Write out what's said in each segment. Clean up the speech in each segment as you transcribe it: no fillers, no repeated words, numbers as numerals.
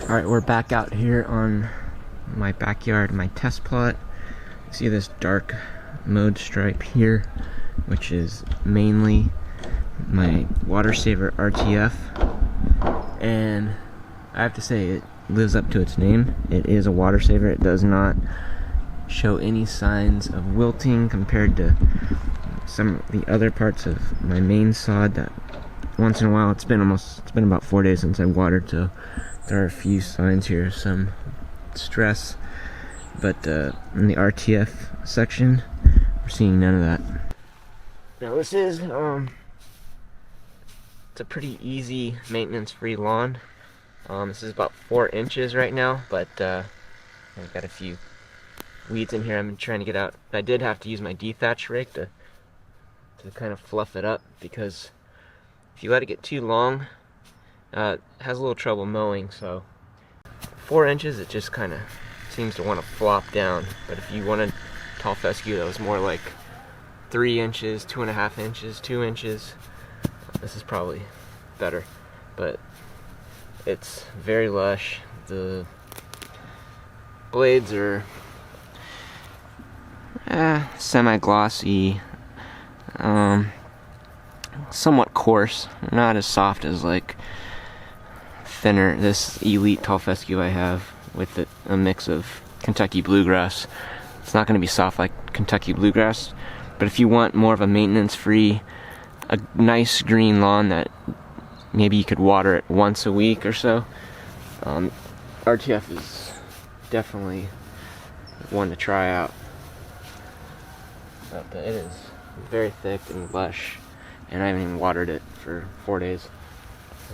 Alright, we're back out here on my backyard, my test plot. See this dark mode stripe here, which is mainly my WaterSaver RTF, and I have to say it lives up to its name. It is a water saver. It does not show any signs of wilting compared to some of the other parts of my main sod that once in a while, it's been about 4 days since I watered, so there are a few signs here, some stress, but in the RTF section, we're seeing none of that. Now this is it's a pretty easy maintenance-free lawn. This is about 4 inches right now, but I've got a few weeds in here I'm trying to get out. I did have to use my dethatch rake to kind of fluff it up, because if you let it get too long, it has a little trouble mowing. So 4 inches, it just kind of seems to want to flop down. But if you wanted tall fescue that was more like 3 inches, 2.5 inches, 2 inches, this is probably better. But it's very lush. The blades are semi-glossy, somewhat coarse, not as soft as like thinner this elite tall fescue I have with it, a mix of Kentucky bluegrass. It's not going to be soft like Kentucky bluegrass, but if you want more of a maintenance-free, a nice green lawn that maybe you could water it once a week or so, RTF is definitely one to try out. But it is very thick and lush, and I haven't even watered it for 4 days.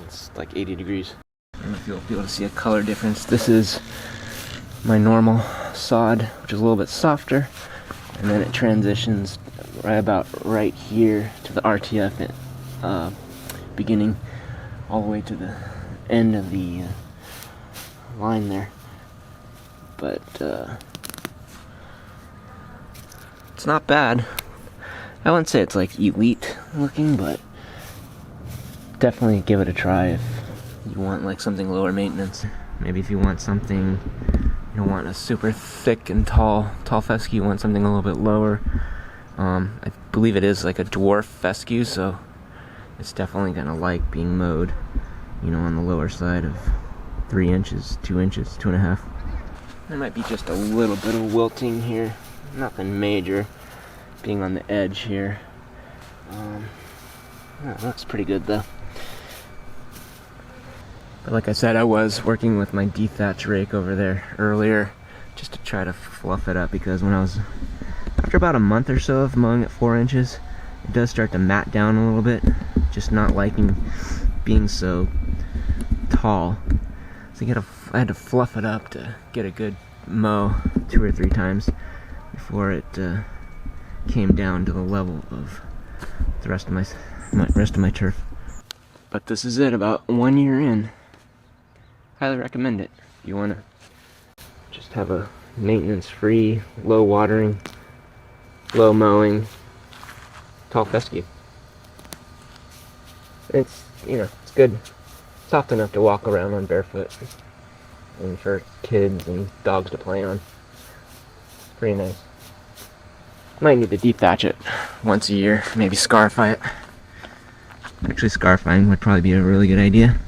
It's like 80 degrees. I don't know if you'll be able to see a color difference. This is my normal sod, which is a little bit softer, and then it transitions right here to the RTF beginning all the way to the end of the line there. But it's not bad. I wouldn't say it's like elite looking, but definitely give it a try if you want like something lower maintenance. Maybe if you want something, you don't want a super thick and tall fescue, you want something a little bit lower. I believe it is like a dwarf fescue, so it's definitely gonna like being mowed, you know, on the lower side of 3 inches, 2 inches, 2.5. There might be just a little bit of wilting here, nothing major, being on the edge here. That looks pretty good though. But like I said, I was working with my dethatch rake over there earlier just to try to fluff it up, because after about a month or so of mowing at 4 inches, it does start to mat down a little bit, just not liking being so tall. So I had to fluff it up to get a good mow 2 or 3 times before it came down to the level of the rest of my turf. But this is it, about 1 year in. Highly recommend it if you want to just have a maintenance-free, low watering, low mowing tall fescue. It's, you know, it's good, soft enough to walk around on barefoot, and for kids and dogs to play on. Pretty nice. Might need to dethatch it once a year, maybe scarify it. Actually, scarifying would probably be a really good idea.